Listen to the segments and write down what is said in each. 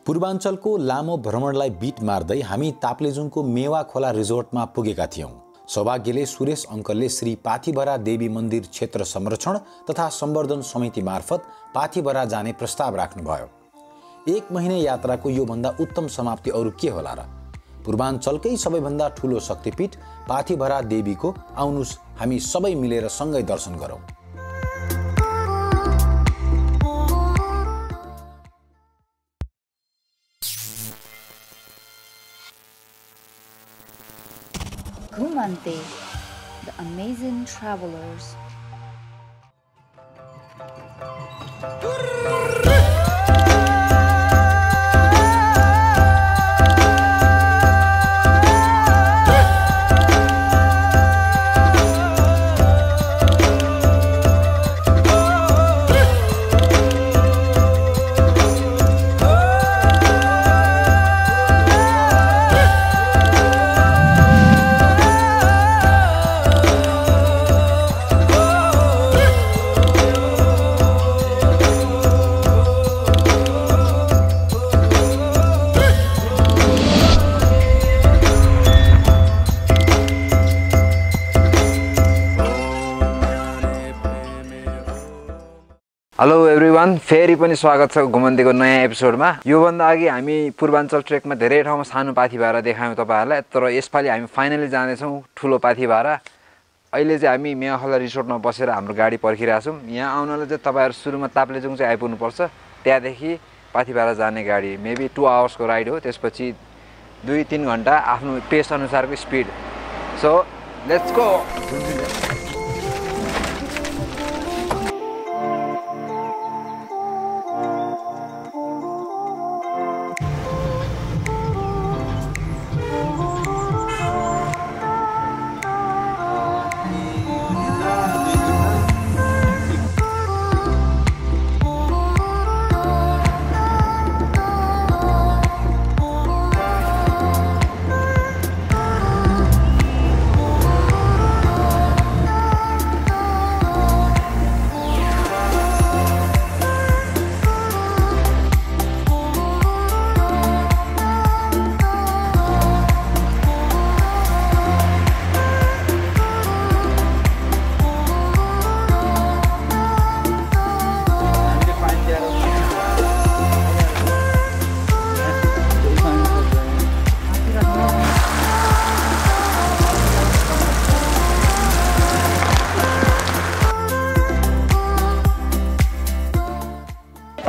पूर्वाञ्चलको लामो भ्रमणलाई बिट मार्दै हामी ताप्लेजुङको मेवा खोला रिजोर्टमा पुगेका थियौं। सौभाग्यले सुरेश अंकलले श्री पाथिभरा देवी मन्दिर क्षेत्र संरक्षण तथा सम्वर्धन समिति मार्फत पाथिभरा जाने प्रस्ताव राख्नुभयो। 1 महिने यात्राको यो भन्दा उत्तम समाप्ति अरु के होला र? पूर्वाञ्चलकै सबैभन्दा ठूलो शक्तिपीठ पाथिभरा देवीको आउनुस् हामी सबै मिलेर सँगै दर्शन गरौं। Gumante, the amazing travelers. Hello everyone, फेरि पनि स्वागत छ घुमन्तीको नयाँ एपिसोडमा। योभन्दा अघि हामी पूर्वाञ्चल ट्रेकमा धेरै ठाउँमा सानो पाथिभरा देखायौँ तपाईहरुलाई, तर यसपालि हामी फाइनली जानेछौँ ठुलो पाथिभरा। अहिले चाहिँ हामी मेवा खोला रिसोर्टमा बसेर हाम्रो गाडी पर्खिरहेका छौँ। यहाँ आउनलाई चाहिँ तपाईहरु सुरुमा ताप्लेजुङ चाहिँ आइपुग्नुपर्छ, त्यहाँदेखि पाथिभरा जाने गाडी मेबी 2 आवर्सको राइड हो। त्यसपछि 2-3 घण्टा आफ्नो पेस अनुसारको स्पिड। So let's go.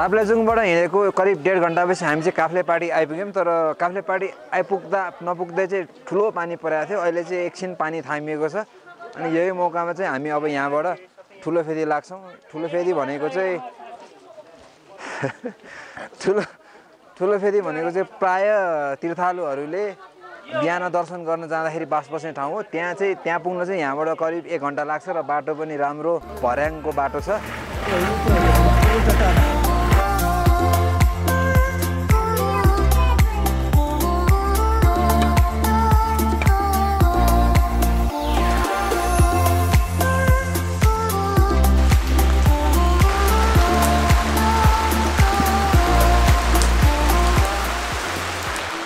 ताप्लेजुङबाट हिँडेको करिब 1.5 घण्टापछि हामी चाहिँ काफ्लेपाटी आइपुग्यौँ। तर काफ्लेपाटी आइपुग्दा नपुग्दै चाहिँ ठुलो पानी परेको थियो। अहिले चाहिँ एकछिन पानी थामिएको छ अनि यही मौकामा चाहिँ हामी अब यहाँबाट ठुलो फेदी लाग्छौँ। ठुलो फेदी भनेको चाहिँ ठुलो फेदी भनेको चाहिँ प्राय तीर्थालुहरूले बिहान दर्शन गर्न जाँदाखेरि बास बस्ने ठाउँ हो। त्यहाँ पुग्न चाहिँ यहाँबाट करिब 1 घण्टा लाग्छ र बाटो पनि राम्रो भर्याङको बाटो छ।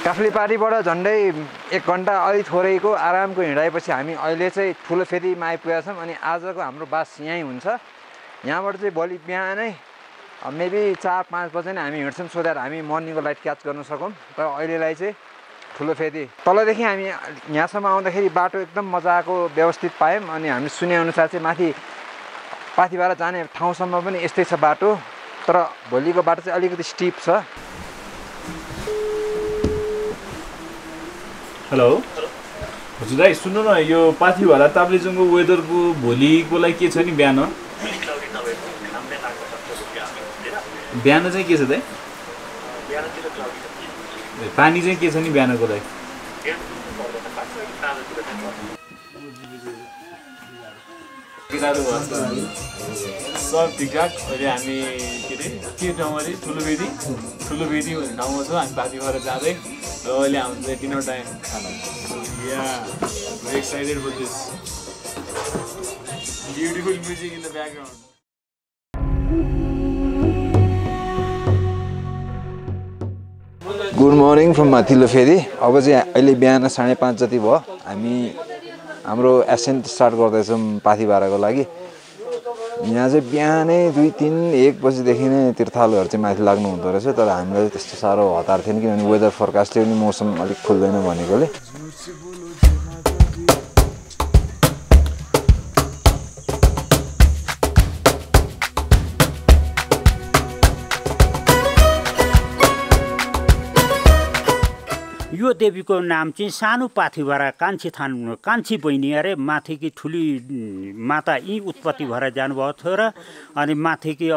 काफ्लेपाटीबाट झन्डै 1 घण्टा अलि थोरैको आरामको हिँडाएपछि हामी अहिले चाहिँ ठुलो फेदीमा आइपुगेका छौँ। अनि आजको हाम्रो बास यहीँ हुन्छ। यहाँबाट चाहिँ भोलि बिहानै मेबी 4-5 बजे नै हामी हिँड्छौँ, सो द्याट हामी मर्निङको लाइट क्याच गर्न सकौँ। तर अहिलेलाई चाहिँ ठुलो फेदी तलदेखि हामी यहाँसम्म आउँदाखेरि बाटो एकदम मजाको व्यवस्थित पायौँ। अनि हामी सुनेअनुसार चाहिँ माथि पाथिभरा जाने ठाउँसम्म पनि यस्तै छ बाटो, तर भोलिको बाटो चाहिँ अलिकति स्टिप छ। हेलो हजुर दाइ, सुन्नु न, यो पाथिभरा ताप्लेजुङको वेदरको भोलिको लागि के छ नि? बिहान चाहिँ के छ दाइ? पानी चाहिँ के छ नि बिहानको लागि? सब ठिकठाक। अहिले हामी के ठाउँमा अरे ठुलो फेदी ठाउँमा छौँ। हामी पाथिभरा जाँदै र अहिले हाम्रो चाहिँ डिनर टाइम खाना। We're excited for this. Beautiful music in the background. Good morning from माथिल्लो फेरि। अब चाहिँ अहिले बिहान 5:30 जति भयो। हामी हाम्रो एसेन्ट स्टार्ट गर्दैछौँ पाथिभाराको लागि। यहाँ चाहिँ बिहानै 2, 3, 1 बजीदेखि नै तीर्थालुहरू चाहिँ माथि लाग्नु हुँदो रहेछ। तर हामीलाई त्यस्तो साह्रो हतार थिएन किनभने वेदर फोरकास्टले पनि मौसम अलिक खुल्दैन भनेकोले। यो देवीको नाम चाहिँ सानो पाथिभारा कान्छी बहिनी अरे माथिकी ठुली माता यी उत्पत्ति भएर जानुभएको थियो र अनि माथिकी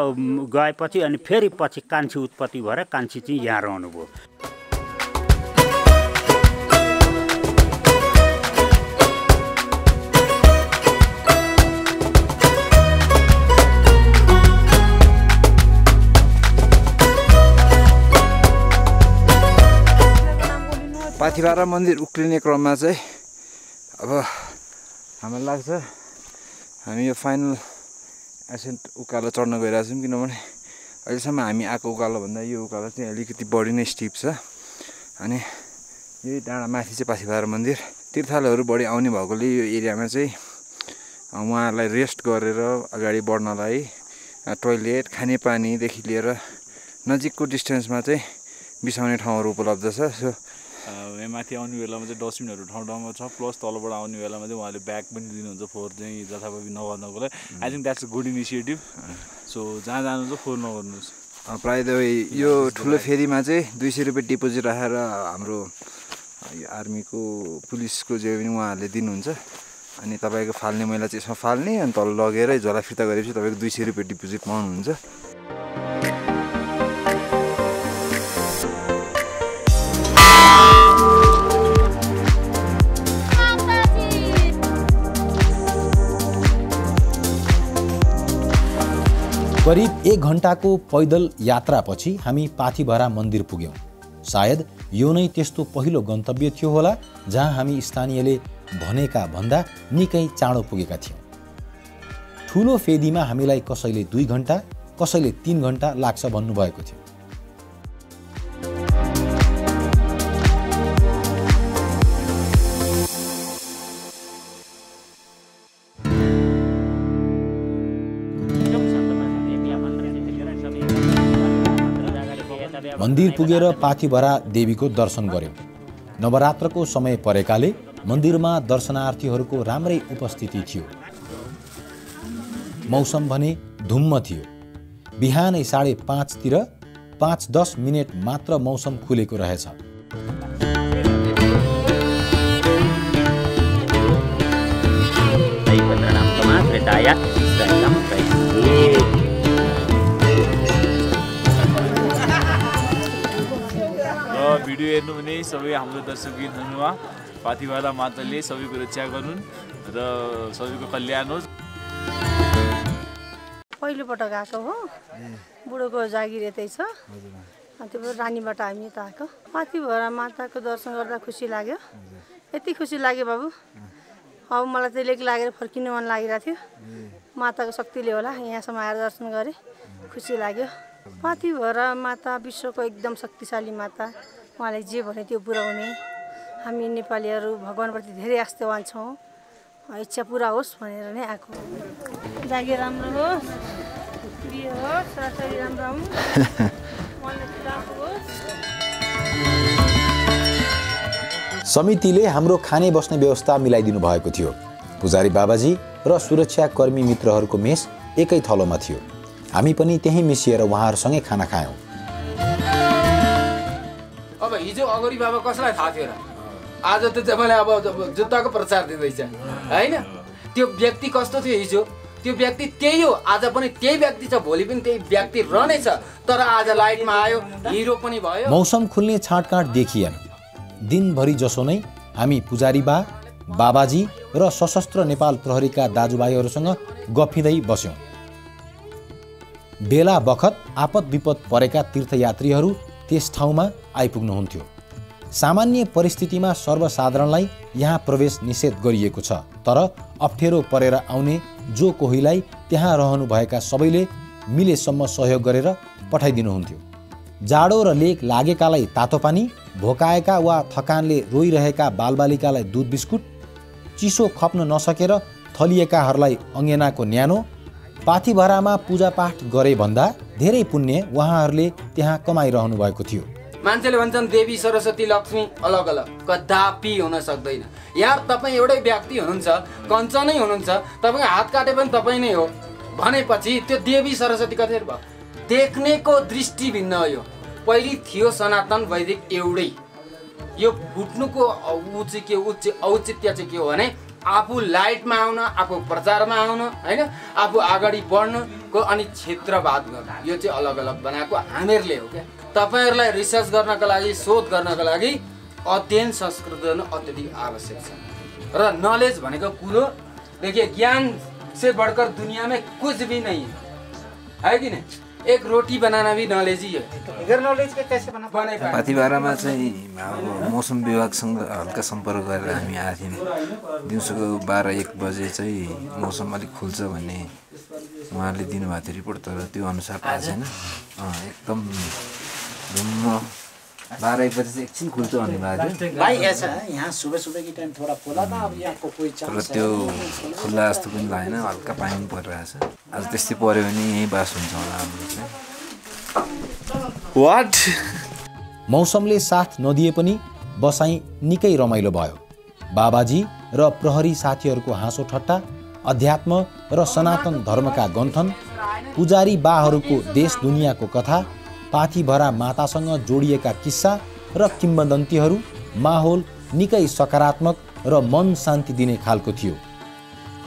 गएपछि अनि फेरि पछि कान्छी उत्पत्ति भएर कान्छी चाहिँ यहाँ रहनुभयो। पाथिभारा मन्दिर उक्लिने क्रममा चाहिँ अब हामीलाई लाग्छ हामी यो फाइनल एसेन्ट उकालो चढ्न गइरहेछौँ किनभने अहिलेसम्म हामी आएको उकालोभन्दा यो उकालो चाहिँ अलिकति बढी नै स्टिप छ। अनि यही डाँडा माथि चाहिँ पाथिभारा मन्दिर। तीर्थालुहरू बढी आउने भएकोले यो एरियामा चाहिँ उहाँहरूलाई रेस्ट गरेर अगाडि बढ्नलाई टोइलेट खानेपानीदेखि लिएर नजिकको डिस्टेन्समा चाहिँ बिसाउने ठाउँहरू उपलब्ध छ। सो यहाँ माथि आउने बेलामा चाहिँ डस्टबिनहरू ठाउँ ठाउँमा छ, प्लस तलबाट आउने बेलामा चाहिँ उहाँले ब्याग पनि दिनुहुन्छ फोहोर चाहिँ जथाभावी नगर्नको लागि। I think that's a good initiative. So जहाँ जानुहुन्छ फोहोर नगर्नुहोस्। प्रायः त यो ठुलो फेरीमा चाहिँ 200 रुपियाँ डिपोजिट राखेर हाम्रो आर्मीको पुलिसको जे पनि उहाँहरूले दिनुहुन्छ। अनि तपाईँको फाल्ने मैला चाहिँ यसमा फाल्ने अनि तल लगेर झोला फिर्ता गरेपछि तपाईँको 200 रुपियाँ डिपोजिट पाउनुहुन्छ। करिब 1 घण्टाको पैदल यात्रापछि हामी पाथिभारा मन्दिर पुग्यौँ। सायद यो नै त्यस्तो पहिलो गन्तव्य थियो होला जहाँ हामी स्थानीयले भनेका भन्दा निकै चाँडो पुगेका थियौँ। ठुलो फेदीमा हामीलाई कसैले 2 घण्टा कसैले 3 घण्टा लाग्छ भन्नुभएको थियो। मन्दिर पुगेर पाथिभारा देवीको दर्शन गर्यौं। नवरात्रको समय परेकाले मन्दिरमा दर्शनार्थीहरूको राम्रै उपस्थिति थियो। मौसम भने धुम्म थियो। बिहानै 5:30 तिर 5-10 मिनेट मात्र मौसम खुलेको रहेछ। भिडियो हेर्नु भने सबै हाम्रो दर्शकबिनहरूमा पाथिभारा माताले सबैको रक्षा गरून् र सबैको कल्याण होस्। पहिलोपटक आएको हो, बुढोको जागिर यतै छ। त्यो रानीबाट हामी यता आएको। पाथिभारा माताको दर्शन गर्दा खुसी लाग्यो। यति खुसी लाग्यो बाबु, अब मलाई चाहिँ लेक लागेर फर्किनु मन लागिरहेको थियो। माताको शक्तिले होला यहाँसम्म आएर दर्शन गरेँ, खुसी लाग्यो। पाथिभारा माता विश्वको एकदम शक्तिशाली माता। उहाँले जे भने त्यो पुर्याउने। हामी नेपालीहरू भगवान्प्रति धेरै आस्थावान छौँ। इच्छा पुरा होस् भनेर नै आएको। जागिर राम्रो होस्, प्रिय होस्, छोराछोरी राम्रो हुन्, मनले पुरा होस्। समितिले हाम्रो खाने बस्ने व्यवस्था मिलाइदिनु भएको थियो। पुजारी बाबाजी र सुरक्षाकर्मी मित्रहरूको मेस एकै थलोमा थियो। हामी पनि त्यहीँ मिसिएर उहाँहरूसँगै खाना खायौँ। अब हिजो अगाडि बाबा कसलाई थाहा थियो र? आज त तपाईँले अब जुत्ताको प्रचार दिँदैछ होइन? त्यो व्यक्ति कस्तो थियो हिजो? त्यो व्यक्ति त्यही हो, आज पनि त्यही व्यक्ति छ, भोलि पनि त्यही व्यक्ति रहनेछ। तर आज लाइटमा आयो, हिरो पनि भयो। मौसम खुल्ने छाँटकाँट देखिएन। दिनभरि जसो नै हामी पुजारी बाबाजी र सशस्त्र नेपाल प्रहरीका दाजुभाइहरूसँग गफिँदै बस्यौँ। बेला बखत आपद विपद परेका तीर्थयात्रीहरू त्यस ठाउँमा आइपुग्नुहुन्थ्यो। सामान्य परिस्थितिमा सर्वसाधारणलाई यहाँ प्रवेश निषेध गरिएको छ। तर अप्ठ्यारो परेर आउने जो कोहीलाई त्यहाँ रहनुभएका सबैले मिलेसम्म सहयोग गरेर पठाइदिनुहुन्थ्यो। जाडो र लेक लागेकालाई तातो पानी, भोकाएका वा थकानले रोइरहेका बालबालिकालाई दुध बिस्कुट, चिसो खप्न नसकेर थलिएकाहरूलाई अङ्गेनाको न्यानो, पाथिभरामा पूजापाठ गरे भन्दा धेरै पुण्य उहाँहरूले त्यहाँ कमाइरहनु भएको थियो। मान्छेले भन्छन् देवी सरस्वती लक्ष्मी अलग अलग, कदापि हुन सक्दैन। यार तपाईँ एउटै व्यक्ति हुनुहुन्छ, कञ्चनै हुनुहुन्छ, तपाईँको हात काटे पनि तपाईँ नै हो भनेपछि त्यो देवी सरस्वती कति भयो? देख्नेको दृष्टि भिन्न हो। यो पहिले थियो सनातन वैदिक एउटै। यो फुट्नुको ऊ चाहिँ के औचित्य चाहिँ के हो भने आफू लाइटमा आउन, आफू प्रचारमा आउन, होइन, आफू अगाडि बढ्नुको अनि क्षेत्रवाद गर्नु, यो चाहिँ अलग अलग बनाएको हामीहरूले हो क्या। तपाईँहरूलाई रिसर्च गर्नको लागि, शोध गर्नको लागि अध्ययन संस्कृत गर्नु अत्यधिक आवश्यक छ। र नलेज भनेको कुरो, देखिए ज्ञान से बढ़कर दुनिया में कुछ भी नहीं है कि नहीं? एक रोटी बनाना भी नॉलेज ही है। बगैर नॉलेज के कैसे बना पाए? पाथिभरामा चाहिँ अब मौसम विभागसँग हल्का सम्पर्क गरेर हामी आएको थियौँ। दिउँसोको 12-1 बजे चाहिँ मौसम अलिक खुल्छ भन्ने उहाँहरूले दिनुभएको थियो रिपोर्ट, तर त्यो अनुसार थाहा छैन। एकदम धुम्म 12-1 बजे चाहिँ एकछिन खुल्छ भन्ने भएको थियो। भाई ऐसा है यहाँ सुबह की टाइम थोड़ा खुला था, अब यहाँ को कोई चांस तर त्यो खुल्ला जस्तो पनि लागेन, हल्का पानी परिरहेछ। आज त्यस्तै पऱ्यो भने यहीँ बास हुन्छ होला हाम्रो चाहिँ। वाट? मौसमले साथ नदिए पनि बसाइ निकै रमाइलो भयो। बाबाजी र प्रहरी साथीहरूको हाँसो ठट्टा, अध्यात्म र सनातन धर्मका गन्थन, पुजारी बाहरूको देश दुनियाँको कथा, पाथिभरा मातासँग जोडिएका किस्सा र किम्बदन्तीहरू, माहौल निकै सकारात्मक र मन शान्ति दिने खालको थियो।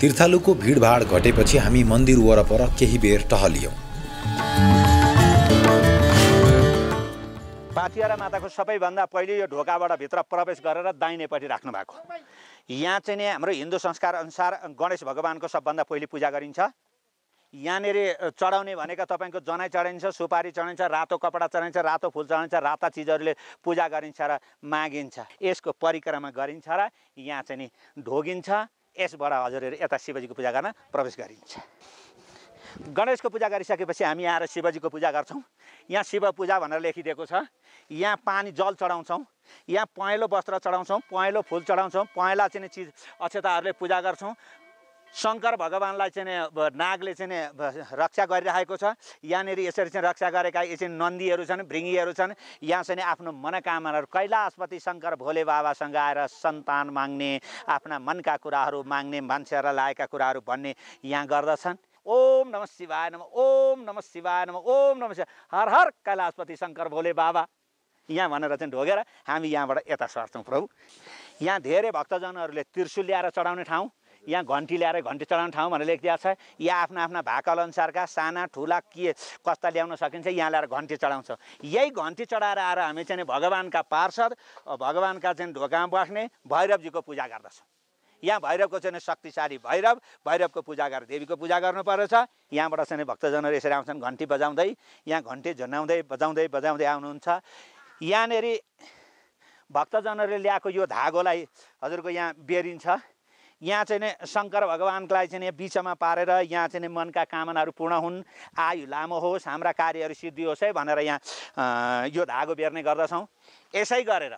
तीर्थालुको भिडभाड घटेपछि हामी मन्दिर वरपर केही बेर टहलियौँ। पाथिभरा माताको सबैभन्दा पहिले यो ढोकाबाट भित्र प्रवेश गरेर दाहिनेपट्टि राख्नु भएको। यहाँ चाहिँ नि हाम्रो हिन्दू संस्कार अनुसार गणेश भगवानको सबभन्दा पहिले पूजा गरिन्छ। यहाँनिर चढाउने भनेको तपाईँको जनै चढाइन्छ, सुपारी चढाइन्छ, रातो कपडा चढाइन्छ, रातो फुल चढाइन्छ, राता चिजहरूले पूजा गरिन्छ र मागिन्छ। यसको परिक्रमा गरिन्छ र यहाँ चाहिँ नि ढोगिन्छ। यसबाट हजुरहरू यता शिवजीको पूजा गर्न प्रवेश गरिन्छ। गणेशको पूजा गरिसकेपछि हामी आएर शिवजीको पूजा गर्छौँ। यहाँ शिव पूजा भनेर लेखिदिएको छ। यहाँ पानी जल चढाउँछौँ, यहाँ पहेँलो वस्त्र चढाउँछौँ, पहेँलो फुल चढाउँछौँ, पहेँला चाहिँ चिज अक्षताहरूले पूजा गर्छौँ। शङ्कर भगवानलाई चाहिँ नागले चाहिँ रक्षा गरिरहेको छ। यहाँनिर यसरी चाहिँ रक्षा गरेका यसरी नन्दीहरू छन्, भृङ्गीहरू छन्। यहाँ चाहिँ आफ्नो मनोकामनाहरू कैलाशपति शङ्कर भोले बाबासँग आएर सन्तान माग्ने, आफ्ना मनका कुराहरू माग्ने, मान्छेहरूलाई लागेका कुराहरू भन्ने यहाँ गर्दछन्। ओम नमः शिवाय नमः, ओम नमः शिवाय नमः, ओम नमः शिवाय, हर हर कैलाशपति शङ्कर भोले बाबा, यहाँ भनेर चाहिँ ढोगेर हामी यहाँबाट यता सर्छौँ। प्रभु, यहाँ धेरै भक्तजनहरूले त्रिशूल ल्याएर चढाउने ठाउँ, यहाँ घन्टी ल्याएर घन्टी चढाउने ठाउँ भनेर लेखिदिएको छ। यहाँ आफ्ना आफ्ना भाकल अनुसारका साना ठुला के कस्ता ल्याउन सकिन्छ यहाँ ल्याएर घन्टी चढाउँछ। यही घन्टी चढाएर आएर हामी चाहिँ भगवानका पार्षद, भगवानका चाहिँ ढोकामा बस्ने भैरवजीको पूजा गर्दछौँ। यहाँ भैरवको चाहिँ शक्तिशाली भैरव, भैरवको पूजा गरेर देवीको पूजा गर्नु पर्छ। यहाँबाट चाहिँ भक्तजनहरू यसरी आउँछन् घन्टी बजाउँदै, यहाँ घन्टी झुन्डाउँदै बजाउँदै बजाउँदै आउनुहुन्छ। यहाँनिर भक्तजनहरूले ल्याएको यो धागोलाई हजुरको यहाँ बेरिन्छ। यहाँ चाहिँ शङ्कर भगवानलाई चाहिँ बिचमा पारेर यहाँ चाहिँ मनका कामनाहरू पूर्ण हुन्, आयु लामो होस्, हाम्रा कार्यहरू सिद्धि होस् है भनेर यहाँ यो धागो बेर्ने गर्दछौँ। यसै गरेर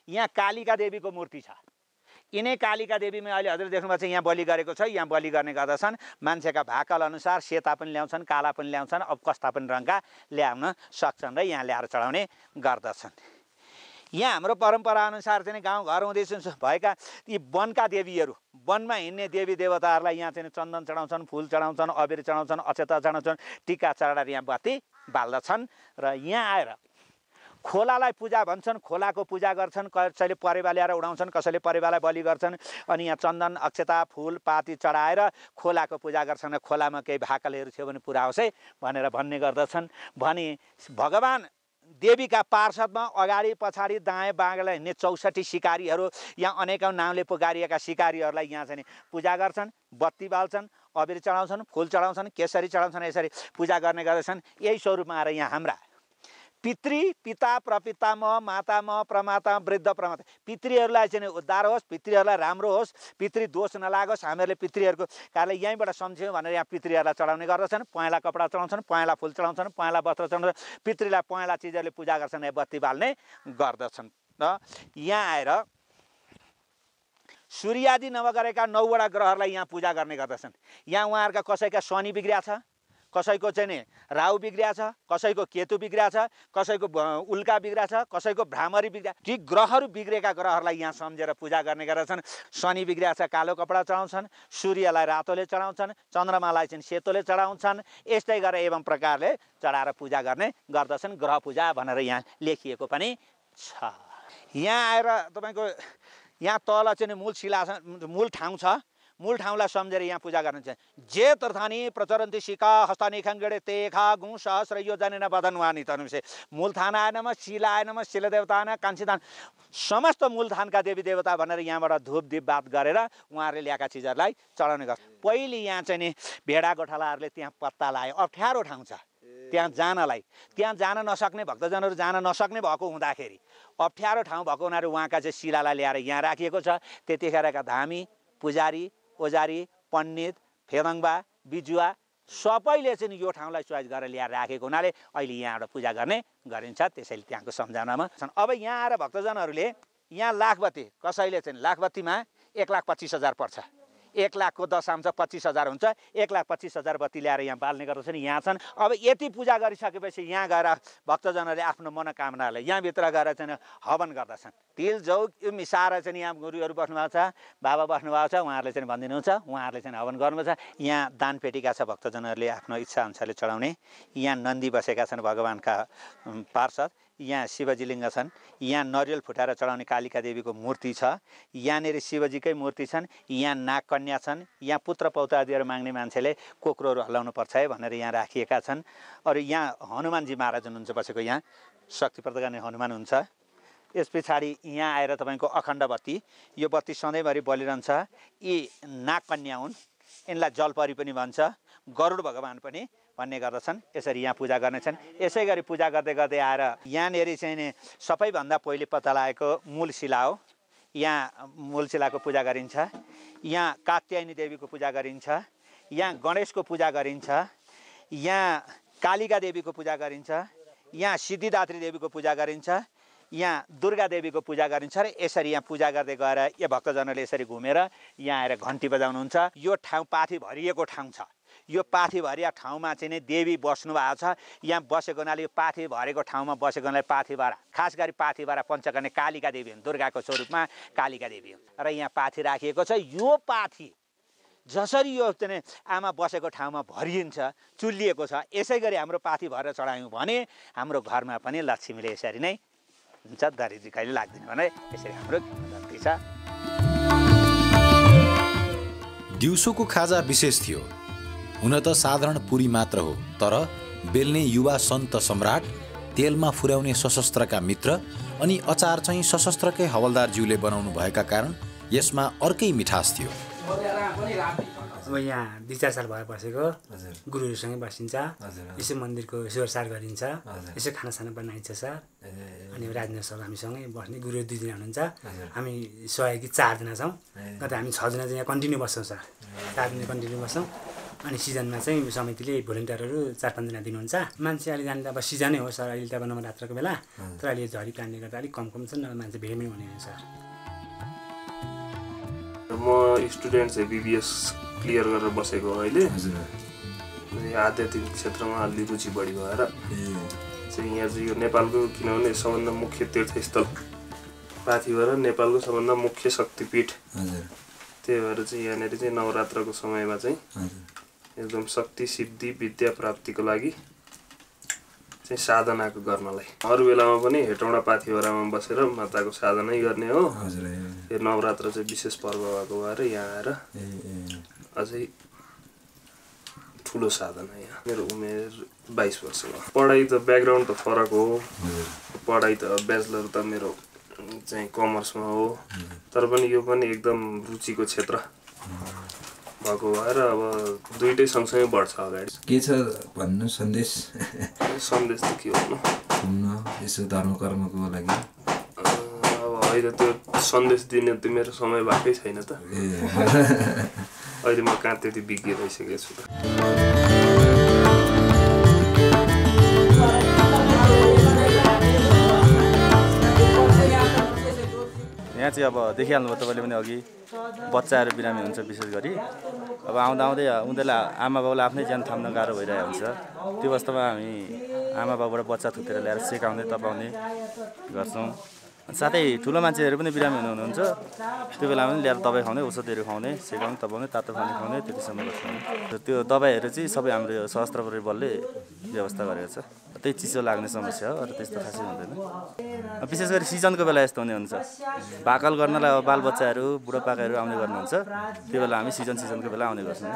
यहाँ कालिका देवीको मूर्ति छ। यिनै कालिका देवीमा अहिले हजुर देख्नुभएको छ यहाँ बलि गरेको छ। यहाँ बलि गर्ने गर्दछन्। मान्छेका भाकल अनुसार सेता पनि ल्याउँछन्, काला पनि ल्याउँछन्, अब कस्ता पनि रङका ल्याउन सक्छन् र यहाँ ल्याएर चढाउने गर्दछन्। यहाँ हाम्रो परम्परा अनुसार चाहिँ गाउँघर हुँदै भएका यी वनका देवीहरू, वनमा हिँड्ने देवी देवताहरूलाई यहाँ चाहिँ चन्दन चढाउँछन्, फुल चढाउँछन्, अबिर चढाउँछन्, अक्षता चढाउँछन्, टिका चढाएर यहाँ बत्ती बाल्दछन् र यहाँ आएर खोलालाई पूजा भन्छन्, खोलाको पूजा गर्छन्। कसैले परेवा ल्याएर उडाउँछन्, कसैले परेवालाई बलि गर्छन्। अनि यहाँ चन्दन अक्षता फुल पाती चढाएर खोलाको पूजा गर्छन्। खोलामा केही भाकलहरू थियो भने पुरा होस् है भनेर भन्ने गर्दछन्। भने भगवान देवीका पार्षदमा अगाडि पछाडि दाएँ बाँगेलाई हिँड्ने 64 सिकारीहरू, यहाँ अनेकौँ नामले पुकारिएका सिकारीहरूलाई यहाँ चाहिँ पूजा गर्छन्, बत्ती बाल्छन्, अबिर चढाउँछन्, फुल चढाउँछन्, केसरी चढाउँछन्, यसरी पूजा गर्ने गर्दछन्। यही स्वरूपमा आएर यहाँ हाम्रा पितृ पिता प्रपितामह मातामह प्रमाता वृद्ध प्रमाता पितृहरूलाई चाहिँ उद्धार होस्, पितृहरूलाई राम्रो होस्, पितृ दोष नलागोस्, हामीहरूले पितृहरूको कारणले यहीँबाट सम्झ्यौँ भनेर यहाँ पितृहरूलाई चढाउने गर्दछन्। पहेँला कपडा चढाउँछन्, पहेँला फुल चढाउँछन्, पहेँला वस्त्र चढाउँछन्, पितृलाई पहेँला चिजहरूले पूजा गर्छन्, बत्ती बाल्ने गर्दछन्। र यहाँ आएर सूर्यादि नवग्रहका 9 वटा ग्रहहरूलाई यहाँ पूजा गर्ने गर्दछन्। यहाँ उहाँहरूका कसैका शनि बिग्रिया छ, कसैको चाहिँ नि राहु बिग्रिया छ, कसैको केतु बिग्रिया छ, कसैको उल्का बिग्रिया छ, कसैको भ्रामरी बिग्रिया। ती ग्रहहरू बिग्रेका ग्रहहरूलाई यहाँ सम्झेर पूजा गर्ने गर्दछन्। शनि बिग्रिया छ कालो कपडा चढाउँछन्, सूर्यलाई रातोले चढाउँछन्, चन्द्रमालाई चाहिँ सेतोले चढाउँछन्। यस्तै गरेर एवं प्रकारले चढाएर पूजा गर्ने गर्दछन्। ग्रह पूजा भनेर यहाँ लेखिएको पनि छ। यहाँ आएर तपाईँको यहाँ तल चाहिँ मूल ठाउँ छ। मूल ठाउँलाई सम्झेर यहाँ पूजा गर्नुहुन्छ। जे तर्थानी प्रचरन्ती शिका हस्तानी खङ्गडे तेखा गुँ सहस्र यो जानेन बदनवानी तनुसे मूलथानाय नमः शिलाय नमः शिलदेवताय कान्छीदान समस्त मूलथानका देवी देवता भनेर यहाँबाट धूप दीप बात गरेर उहाँहरूले ल्याएका चिजहरूलाई चढाउने गर्छ। पहिले यहाँ चाहिँ नि भेडा गोठालाहरूले त्यहाँ पत्ता लायो। अप्ठ्यारो ठाउँ छ त्यहाँ जानलाई। त्यहाँ जान नसक्ने भक्तजनहरू जान नसक्ने भएको हुँदाखेरि अप्ठ्यारो ठाउँ भएको हुनाले उहाँका चाहिँ शिलालाई ल्याएर यहाँ राखिएको छ। त्यतिखेरका धामी पुजारी ओजारी पण्डित फेदङ्बा बिजुवा सबैले चाहिँ यो ठाउँलाई चोइस गरेर ल्याएर राखेको हुनाले अहिले यहाँबाट पूजा गर्ने गरिन्छ। त्यसैले त्यहाँको सम्झनामा छन्। अब यहाँ आएर भक्तजनहरूले यहाँ लाखबत्ती कसैले चाहिँ लाखबत्तीमा 1,25,000 पर्छ। 1 लाखको दशांश 25,000 हुन्छ। 1,25,000 बत्ती ल्याएर यहाँ बाल्ने गर्दछन्। यहाँ छन्। अब यति पूजा गरिसकेपछि यहाँ गएर भक्तजनहरूले आफ्नो मनोकामनालाई यहाँभित्र गएर चाहिँ हवन गर्दछन्। तिल जौ मिसाएर चाहिँ यहाँ गुरुहरू बस्नुभएको छ, बाबा बस्नुभएको छ, उहाँहरूले चाहिँ भनिदिनुहुन्छ। उहाँहरूले चाहिँ हवन गर्नुपर्छ। यहाँ दानपेटिका छ भक्तजनहरूले आफ्नो इच्छा अनुसारले चढाउने। यहाँ नन्दी बसेका छन् भगवान्का पार्षद। यहाँ शिवजी लिङ्ग छन्। यहाँ नरियल फुटाएर चढाउने कालिका देवीको मूर्ति छ। यहाँनिर शिवजीकै मूर्ति छन्। यहाँ नागकन्या छन्। यहाँ पुत्र पौत्रादिहरू माग्ने मान्छेले कोक्रोहरू हल्लाउनु पर्छ है भनेर यहाँ राखिएका छन्। अरू यहाँ हनुमानजी महाराज हुनुहुन्छ बसेको। यहाँ शक्ति प्रदान गर्ने हनुमान हुन्छ। यस पछाडि यहाँ आएर तपाईँको अखण्ड बत्ती, यो बत्ती सधैँभरि बलिरहन्छ। यी नागकन्या हुन्। यिनलाई जलपरी पनि भन्छ, गरुड भगवान पनि भन्ने गर्दछन्। यसरी यहाँ पूजा गर्नेछन्। यसै गरी पूजा गर्दै गर्दै आएर यहाँनिर चाहिँ नि सबैभन्दा पहिले पत्ता लागेको मूल शिला हो। यहाँ मूल शिलाको पूजा गरिन्छ। यहाँ कात्यायनी देवीको पूजा गरिन्छ। यहाँ गणेशको पूजा गरिन्छ। यहाँ कालिका देवीको पूजा गरिन्छ। यहाँ सिद्धिदात्री देवीको पूजा गरिन्छ। यहाँ दुर्गा देवीको पूजा गरिन्छ। र यसरी यहाँ पूजा गर्दै गएर यो भक्तजनहरूले यसरी घुमेर यहाँ आएर घन्टी बजाउनुहुन्छ। यो ठाउँ पाथी भरिएको ठाउँ छ। यो पाथी भरिया ठाउँमा चाहिँ नि देवी बस्नु भएको छ। यहाँ बसेको हुनाले यो पाथी भरेको ठाउँमा बसेको हुनाले पाथीभारा, खास गरी पाथीभारा पञ्चकन्या कालिका देवी हुन्। दुर्गाको स्वरूपमा कालिका देवी हुन्। र यहाँ पाथी राखिएको छ। यो पाथी जसरी यो चाहिँ आमा बसेको ठाउँमा भरिन्छ, चुलिएको छ, यसै गरी हाम्रो पाथी भरेर चढायौँ भने हाम्रो घरमा पनि लक्ष्मीले यसरी नै हुन्छ। दरिद्री कहिले लाग्दैन भने यसरी हाम्रो गन्ती छ। दिउँसोको खाजा विशेष थियो। हुन त साधारण पुरी मात्र हो, तर बेल्ने युवा सन्त सम्राट, तेलमा फुर्याउने सशस्त्रका मित्र अनि अचार चाहिँ सशस्त्रकै हवलदारज्यूले बनाउनु भएका कारण यसमा अर्कै मिठास थियो। अब यहाँ 2-4 साल भए बसेको गुरुहरूसँगै बसिन्छ। यसो मन्दिरको स्योरसार गरिन्छ। यसो खानासाना बनाइन्छ सर। अनि राजनीति सर हामीसँगै बस्ने गुरुहरू 2 जना हुनुहुन्छ। हामी सहयोगी 4 जना छौँ। कतै हामी 6 जना चाहिँ यहाँ कन्टिन्यू बस्छौँ सर। 4 दिन कन्टिन्यू बस्छौँ। अनि सिजनमा चाहिँ समितिले भोलिन्टियरहरू 4-5 जना दिनुहुन्छ। मान्छे अहिले जाने त अब सिजनै हो सर। अहिले त अब नवरात्रको बेला, तर अहिले झरी कारणले गर्दा अलिक कम छ। नभए मान्छे भेट्नै हुने हो सर। म स्टुडेन्ट चाहिँ BBS क्लियर गरेर बसेको अहिले। आध्यात्मिक क्षेत्रमा अलि रुचि बढी भएर चाहिँ यहाँ चाहिँ यो नेपालको, किनभने सबभन्दा मुख्य तीर्थस्थल पाथीभरा नेपालको सबभन्दा मुख्य शक्तिपीठ। त्यही भएर चाहिँ यहाँनिर चाहिँ नवरात्रको समयमा चाहिँ एकदम शक्ति सिद्धि विद्या प्राप्तिको लागि चाहिँ साधनाको गर्नलाई अरू बेलामा पनि हेटौँडा पाथीभरामा बसेर माताको साधनै गर्ने हो। यो नवरात्र चाहिँ विशेष पर्व भएको भएर यहाँ आएर अझै ठुलो साधना। यहाँ मेरो उमेर 22 वर्ष हो। पढाइ त ब्याकग्राउन्ड त फरक हो। पढाइ त ब्याचलर त मेरो चाहिँ कमर्समा हो, तर पनि यो पनि एकदम रुचिको क्षेत्र। भएको भएर अब दुईटै सँगसँगै बढ्छ अगाडि। के छ भन्नु सन्देश? सन्देश त के भन्नु, यसो धर्म कर्मको लागि अब होइन त्यो सन्देश दिने त मेरो समय भएकै छैन त। अहिले म कहाँ त्यति विज्ञ भइसकेको छु त। यहाँ चाहिँ अब देखिहाल्नुभयो तपाईँले पनि अघि बच्चाहरू बिरामी हुन्छ विशेष गरी। अब आउँदा आउँदै उनीहरूलाई आमा बाउलाई आफ्नै ज्यान थाम्न गाह्रो भइरहेको हुन्छ। त्यो अवस्थामा हामी आमा बाउबाट बच्चा थुतेर ल्याएर सिकाउने तपाउने गर्छौँ। साथै ठुलो मान्छेहरू पनि बिरामी हुनुहुन्छ, त्यो बेलामा पनि ल्याएर दबाई खुवाउने, औषधिहरू खुवाउने, सिकाउने, तपाउने, तातो पानी खुवाउने, त्यतिसम्म गर्छौँ। त्यो दबाईहरू चाहिँ सबै हाम्रो यो सशस्त्र प्रहरी बलले व्यवस्था गरेको छ। त्यही चिसो लाग्ने समस्या हो, अरू त्यस्तो खासै हुँदैन। विशेष गरी सिजनको बेला यस्तो हुने हुन्छ, भाकल गर्नलाई अब बालबच्चाहरू बुढापाकाहरू आउने गर्नुहुन्छ, त्यो बेला हामी सिजनको बेला आउने गर्छौँ।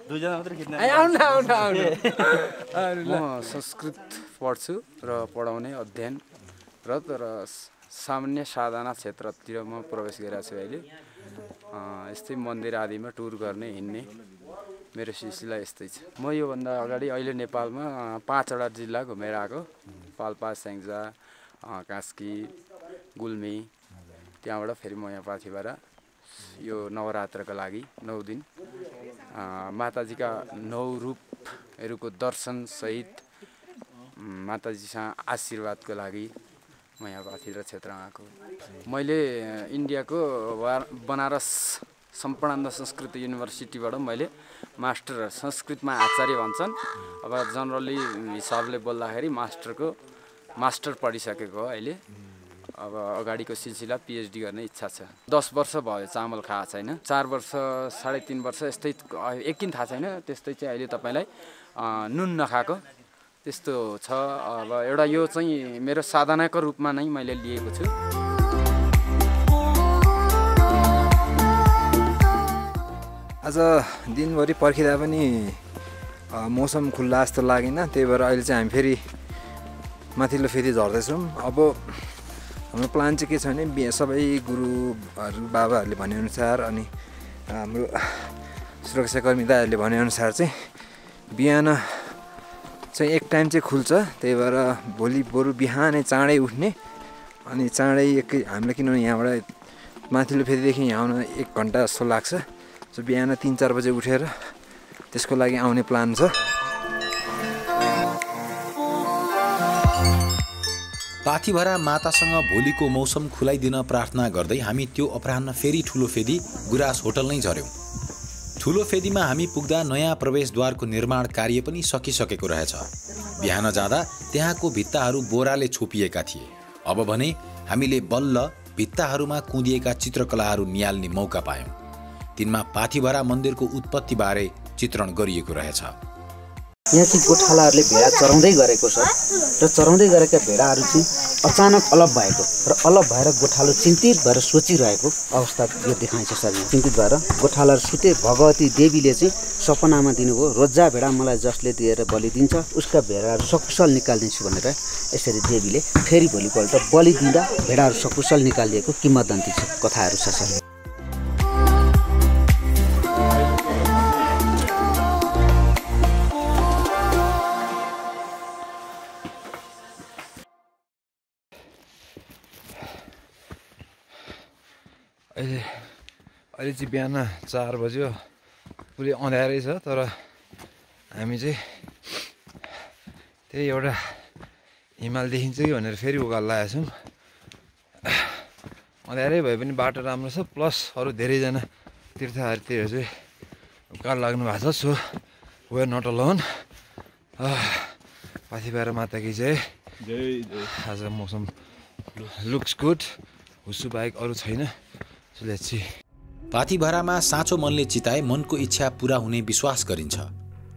दुईजना मात्रै खिच्ने। म संस्कृत पढ्छु र पढाउने अध्ययनरत र सामान्य साधना क्षेत्रतिर म प्रवेश गरिरहेको छु अहिले। यस्तै मन्दिर आदिमा टुर गर्ने, हिँड्ने मेरो सिलसिला यस्तै छ। म योभन्दा अगाडि अहिले नेपालमा 5वटा जिल्ला घुमेर आएको, पाल्पा, स्याङ्जा, कास्की, गुल्मी। त्यहाँबाट फेरि म यहाँ पाथिभरा यो नवरात्रको लागि 9 दिन माताजीका 9 रूपहरूको दर्शनसहित माताजीसँग आशीर्वादको लागि म यहाँ पाथिभरा क्षेत्रमा आएको। मैले इन्डियाको बनारस सम्पूर्णानन्द संस्कृत युनिभर्सिटीबाट मैले मास्टर, संस्कृतमा आचार्य भन्छन्, अब जनरली हिसाबले बोल्दाखेरि मास्टर पढिसकेको हो अहिले। अब अगाडिको सिलसिला पिएचडी गर्ने इच्छा छ। 10 वर्ष भयो चामल खाएको छैन, 4 वर्ष 3.5 वर्ष यस्तै, एकिन थाहा छैन, त्यस्तै चाहिँ अहिले तपाईँलाई नुन नखाएको त्यस्तो छ। अब एउटा यो चाहिँ मेरो साधनाको रूपमा नै मैले लिएको छु। आज दिनभरि पर्खिँदा पनि मौसम खुल्ला जस्तो लागेन, त्यही भएर अहिले चाहिँ हामी फेरि माथिल्लो फेरि झर्दैछौँ। अब हाम्रो प्लान चाहिँ के छ भने सबै गुरुहरू बाबाहरूले भनेअनुसार अनि हाम्रो सुरक्षाकर्मी दाइहरूले भनेअनुसार चाहिँ बिहान चाहिँ एक टाइम चाहिँ खुल्छ, त्यही भएर भोलि बरु बिहानै चाँडै उठ्ने अनि चाँडै हामीलाई, किनभने यहाँबाट माथिल्लो फेरिदेखि यहाँ आउन 1 घन्टा जस्तो लाग्छ। सो बिहान 3-4 बजे उठेर त्यसको लागि आउने प्लान छ। पाथिभरा मातासँग भोलिको मौसम खुलाइदिन प्रार्थना गर्दै हामी त्यो अपराह्न फेरि ठुलो फेदी गुराँस होटल नै झर्यौँ। ठुलो फेदीमा हामी पुग्दा नयाँ प्रवेशद्वारको निर्माण कार्य पनि सकिसकेको रहेछ। बिहान जाँदा त्यहाँको भित्ताहरू बोराले छोपिएका थिए। अब भने हामीले बल्ल भित्ताहरूमा कुँदिएका चित्रकलाहरू निहाल्ने मौका पायौँ। तिनमा पाथिभरा मन्दिरको उत्पत्तिबारे चित्रण गरिएको रहेछ। यहाँ चाहिँ गोठालाहरूले भेडा चराउँदै गरेको छ र चराउँदै गरेका भेडाहरू चाहिँ अचानक अलप भएको र अलप भएर गोठालो चिन्तित भएर सोचिरहेको अवस्था यो देखाइन्छ सर। चिन्तित भएर गोठालाहरू सुते, भगवती देवीले चाहिँ सपनामा दिनुभयो, रोजा भेडा मलाई जसले दिएर बलि दिन्छ उसका भेडाहरू सकुशल निकालिदिन्छु भनेर यसरी देवीले फेरि भोलिपल्ट बलि दिँदा भेडाहरू सकुशल निकालिएको किम्वदन्ती छ, कथाहरू छ सर। अहिले चाहिँ बिहान 4 बज्यो, पुरै अँध्यारै छ, तर हामी चाहिँ त्यही एउटा हिमाल देखिन्छ कि भनेर फेरि उकालो लागेका छौँ। अँध्यारै भए पनि बाटो राम्रो छ, प्लस अरू धेरैजना तीर्थयात्रीहरू चाहिँ उकालो लाग्नु भएको छ। So we are not alone. Pathibhara Mata की जय। आज मौसम लुक्स गुड, हुसु बाहेक अरू छैन। So let's see. पाथिभरामा साँचो मनले चिताए मनको इच्छा पूरा हुने विश्वास गरिन्छ।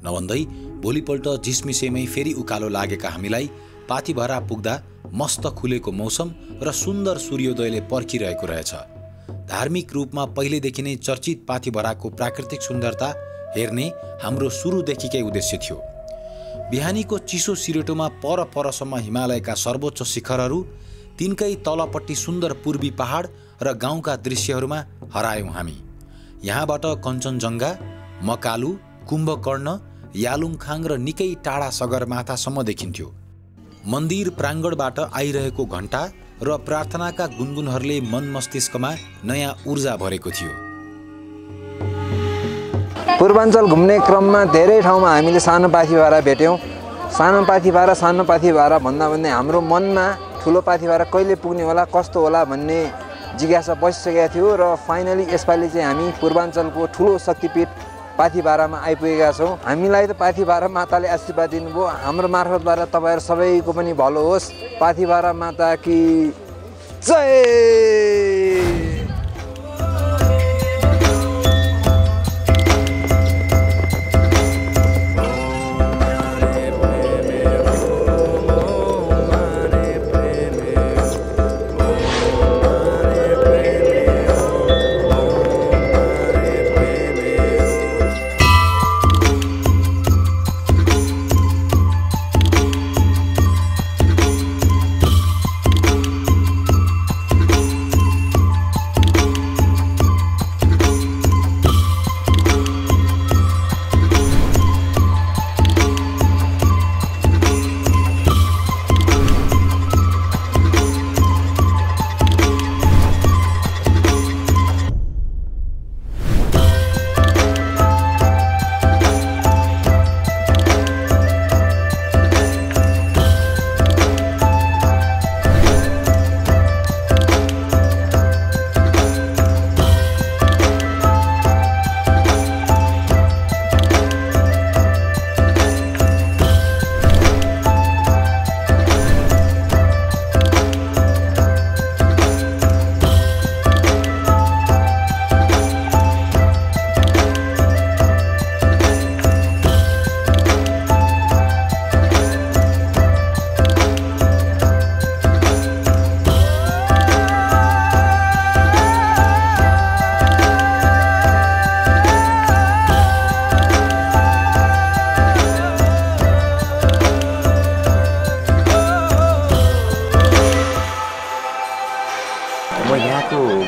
नभन्दै भोलिपल्ट झिसमिसेमै फेरि उकालो लागेका हामीलाई पाथिभरा पुग्दा मस्त खुलेको मौसम र सुन्दर सूर्योदयले पर्खिरहेको रहेछ। धार्मिक रूपमा पहिलेदेखि नै चर्चित पाथिभराको प्राकृतिक सुन्दरता हेर्ने हाम्रो सुरुदेखिकै उद्देश्य थियो। बिहानीको चिसो सिरेटोमा परसम्म हिमालयका सर्वोच्च शिखरहरू, तिनकै तलपट्टि सुन्दर पूर्वी पहाड र गाउँका दृश्यहरूमा हरायौँ हामी। यहाँबाट कञ्चनजङ्घा, मकालु, कुम्भकर्ण, यालुङखाङ र निकै टाढा सगरमाथासम्म देखिन्थ्यो। मन्दिर प्राङ्गणबाट आइरहेको घण्टा र प्रार्थनाका गुनगुनहरूले मन मस्तिष्कमा नयाँ ऊर्जा भरेको थियो। पूर्वाञ्चल घुम्ने क्रममा धेरै ठाउँमा हामीले सानो पाथिभारा भेट्यौँ। सानो पाथिभारा भन्दा भन्दै हाम्रो मनमा ठुलो पाथिभारा कहिले पुग्ने होला, कस्तो होला भन्ने जिज्ञासा बसिसकेको थियो र फाइनली यसपालि चाहिँ हामी पूर्वाञ्चलको ठुलो शक्तिपीठ पाथिभारामा आइपुगेका छौँ। हामीलाई त पाथिभारा माताले आशीर्वाद दिनुभयो, हाम्रो मार्फतबाट तपाईँहरू सबैको पनि भलो होस्। पाथिभारा माता की जय।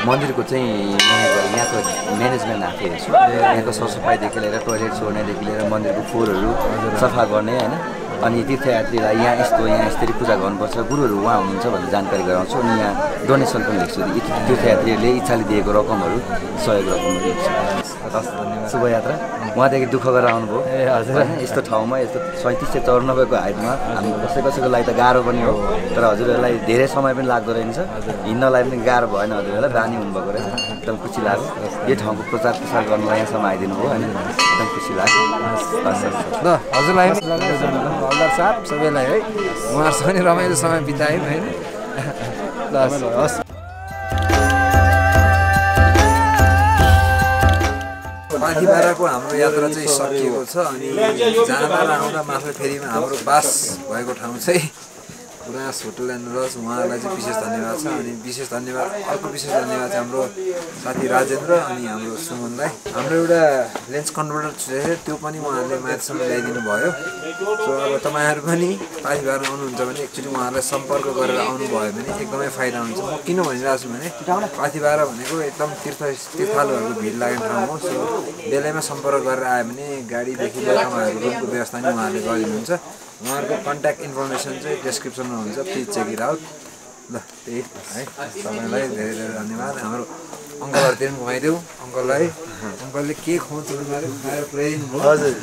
मन्दिरको चाहिँ यहाँको म्यानेजमेन्ट आफै हेर्छु। यहाँको सरसफाइदेखि लिएर टोइलेट छोड्नेदेखि लिएर मन्दिरको फोहोरहरू सफा गर्ने होइन, अनि तीर्थयात्रीलाई यहाँ यसरी पूजा गर्नुपर्छ, गुरुहरू उहाँ हुनुहुन्छ भनेर जानकारी गराउँछु। अनि यहाँ डोनेसन पनि लेख्छु, तीर्थयात्रीहरूले इच्छाले दिएको रकमहरू, सहयोग रकमहरू लेख्छु। शुभयात्रा उहाँदेखि दुःख गरेर आउनुभयो होइन, यस्तो ठाउँमा यस्तो 3794 हाइटमा हामी कसैको लागि त गाह्रो पनि हो, तर हजुरहरूलाई धेरै समय पनि लाग्दो रहेछ, हिँड्नलाई पनि गाह्रो भएन, हजुरहरूलाई बानी हुनुभएको रहेछ, एकदम खुसी लाग्यो। यो ठाउँको प्रचार प्रसार गर्नलाई यहाँसम्म आइदिनु भयो होइन, एकदम खुसी लाग्यो। ल हजुरलाई हवल्दार साहब सबैलाई है उहाँहरूसँग नि रमाइलो समय बितायौँ होइन। ल हस्। पाथिभाराको हाम्रो यात्रा चाहिँ सकिएको छ। अनि जाँदा र आउँदा मात्र फेरिमा हाम्रो बास भएको ठाउँ चाहिँ पुरास होटल एन्ड लज, उहाँहरूलाई चाहिँ विशेष धन्यवाद छ। अनि अर्को विशेष धन्यवाद चाहिँ हाम्रो साथी राजेन्द्र अनि हाम्रो सुमनलाई। हाम्रो एउटा लेन्स कन्भर्टर थियो, त्यो पनि उहाँहरूले माथिसम्म ल्याइदिनु भयो। सो अब तपाईँहरू पनि पाथिभारा आउनुहुन्छ भने एक्चुअली उहाँहरूलाई सम्पर्क गरेर आउनुभयो भने एकदमै फाइदा हुन्छ। म किन भनिरहेको छु भने पाथिभारा भनेको एकदम तीर्थालुहरूको भिड लाग्ने ठाउँ हो। सो बेलैमा सम्पर्क गरेर आयो भने गाडीदेखि लिएर तपाईँहरूको रुमको व्यवस्था नि उहाँहरूले गरिदिनुहुन्छ। उहाँहरूको कन्ट्याक्ट इन्फर्मेसन चाहिँ डिस्क्रिप्सनमा हुन्छ, प्लिज चेक इट आउट। ल त्यही है, तपाईँलाई धेरै धेरै धन्यवाद। हाम्रो अङ्कलहरूतिर पनि घुमाइदेऊ, अङ्कललाई अङ्कलले के खुवाउँछ खाएर पुऱ्याइदिनु भयो। हजुर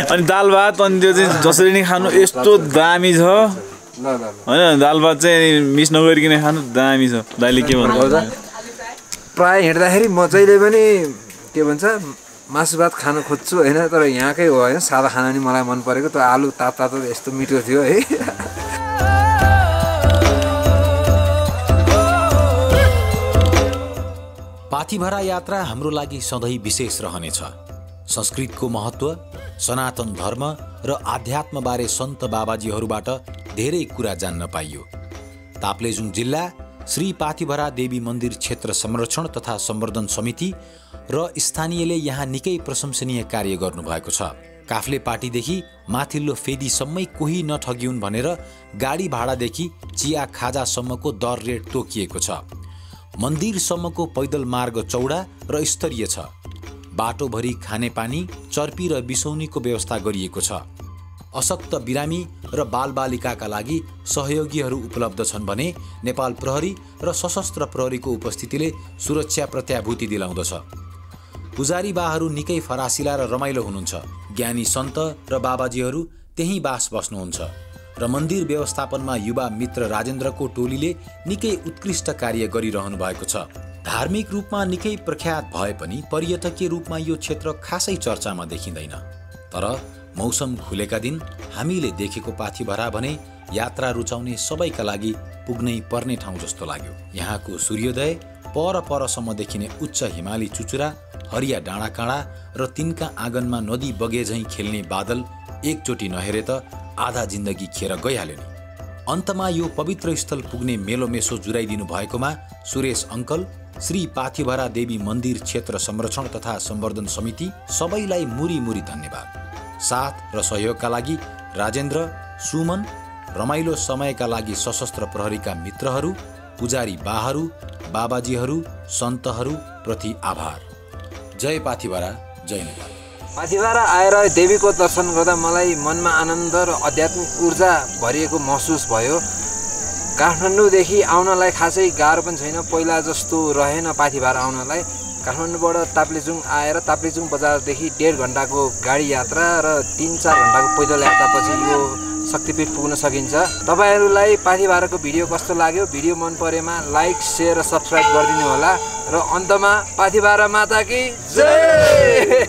अनि दाल भात, अनि त्यो चाहिँ जसरी नै खानु यस्तो दामी छ होइन। दाल भात चाहिँ मिस नगरिकन खानु दामी छ। दाइले के भन्नु? प्रायः हिँड्दाखेरि म जहिले पनि के भन्छ मासु भात खान खोज्छु होइन, तर यहाँकै हो होइन, सादा खाना नि मलाई मन परेको। त्यो आलु तातो यस्तो मिठो थियो है। पाथिभारा यात्रा हाम्रो लागि सधैँ विशेष रहनेछ। संस्कृतको महत्त्व, सनातन धर्म र आध्यात्मबारे सन्त बाबाजीहरूबाट धेरै कुरा जान्न पाइयो। ताप्लेजुङ जिल्ला श्री पाथिभरा देवी मन्दिर क्षेत्र संरक्षण तथा सम्वर्धन समिति र स्थानीयले यहाँ निकै प्रशंसनीय कार्य गर्नुभएको छ। काफ्ले पार्टीदेखि माथिल्लो फेदीसम्मै कोही नठगिउन् भनेर गाडी भाडादेखि चिया खाजासम्मको दर रेट तोकिएको छ। मन्दिरसम्मको पैदल मार्ग चौडा र स्तरीय छ। बाटोभरि खानेपानी, चर्पी र बिसौनीको व्यवस्था गरिएको छ। अशक्त बिरामी र बालबालिकाका लागि सहयोगीहरू उपलब्ध छन् भने नेपाल प्रहरी र सशस्त्र प्रहरीको उपस्थितिले सुरक्षा प्रत्याभूति दिलाउँदछ। पुजारी बाहरू निकै फरासिला र रमाइलो हुनुहुन्छ। ज्ञानी सन्त र बाबाजीहरू त्यहीँ बास बस्नुहुन्छ र मन्दिर व्यवस्थापनमा युवा मित्र राजेन्द्रको टोलीले निकै उत्कृष्ट कार्य गरिरहनु भएको छ। धार्मिक रूपमा निकै प्रख्यात भए पनि पर्यटकीय रूपमा यो क्षेत्र खासै चर्चामा देखिँदैन। तर मौसम खुलेका दिन हामीले देखेको पाथिभरा भने यात्रा रुचाउने सबैका लागि पुग्नै पर्ने ठाउँ जस्तो लाग्यो। यहाँको सूर्योदय परसम्म देखिने उच्च हिमाली चुचुरा, हरिया डाँडाकाँडा र तिनका आँगनमा नदी बगे झैँ खेल्ने बादल एकचोटि नहेरे त आधा जिन्दगी खेर गइहाल्यो नि। अन्तमा यो पवित्र स्थल पुग्ने मेलोमेसो जुराइदिनु भएकोमा सुरेश अङ्कल, श्री पाथिभरा देवी मन्दिर क्षेत्र संरक्षण तथा सम्वर्धन समिति सबैलाई मुरी मुरी धन्यवाद। साथ र सहयोगका लागि राजेन्द्र, सुमन, रमाइलो समयका लागि सशस्त्र प्रहरीका मित्रहरू, पुजारी बाहरू, बाबाजीहरू, सन्तहरू प्रति आभार। जय पाथिभरा, जय नेपाल। पाथिभरा आएर देवीको दर्शन गर्दा मलाई मनमा आनन्द र आध्यात्मिक ऊर्जा भरिएको महसुस भयो। काठमाडौँदेखि आउनलाई खासै गाह्रो पनि छैन, पहिला जस्तो रहेन पाथिभरा आउनलाई। काठमाडौँबाट ताप्लेजुङ आएर ताप्लेजुङ बजारदेखि 1.5 घन्टाको गाडी यात्रा र 3-4 घन्टाको पैदल यात्रापछि यो शक्तिपीठ पुग्न सकिन्छ। तपाईहरूलाई पाथिभराको भिडियो कस्तो लाग्यो? भिडियो मन परेमा लाइक, सेयर र सब्सक्राइब गरिदिनु होला। र अन्तमा पाथिभरा माता की जय।